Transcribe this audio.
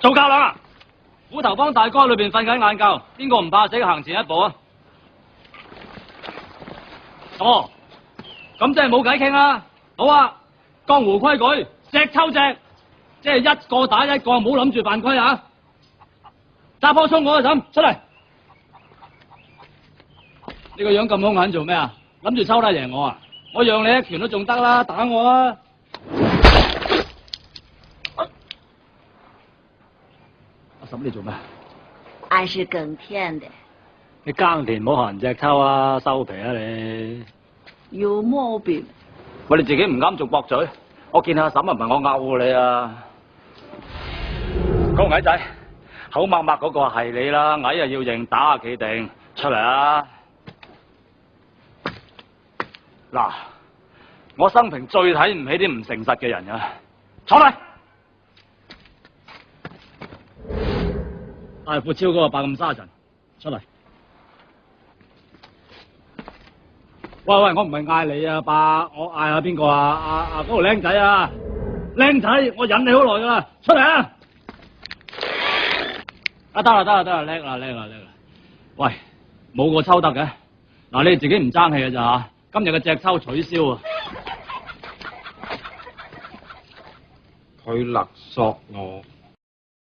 做教兩啊！虎頭幫大哥裏邊瞓緊晏覺，邊個唔怕死行前一步啊？哦，咁即係冇計傾啦。好啊，江湖規矩，隻抽隻，即係一個打一個，唔好諗住犯規啊！揸波衝我啊，嬸出嚟！你個樣咁兇狠做咩啊？諗住抽得贏我啊？我讓你一拳都仲得啦，打我啊！阿嬸你做咩？俺是耕田的。你耕田唔好學人隻抽啊，收皮啊你！有毛病。我哋自己唔啱仲駁嘴，我見阿嬸啊唔係我拗你啊！嗰個矮仔口默默嗰個係你啦，矮啊要認，打啊企定，出嚟啊！嗱，我生平最睇唔起啲唔誠實嘅人啊！坐嚟。大富超嗰個白咁沙塵，出嚟。喂，我唔係嗌你啊，爸，我嗌下邊個啊？嗰個僆仔啊，僆仔，我忍你好耐噶啦，出嚟啊！得啦，叻啦！喂，冇個抽得嘅，嗱你哋自己唔爭氣嘅咋吓？今日嘅隻抽取消啊！佢勒索我。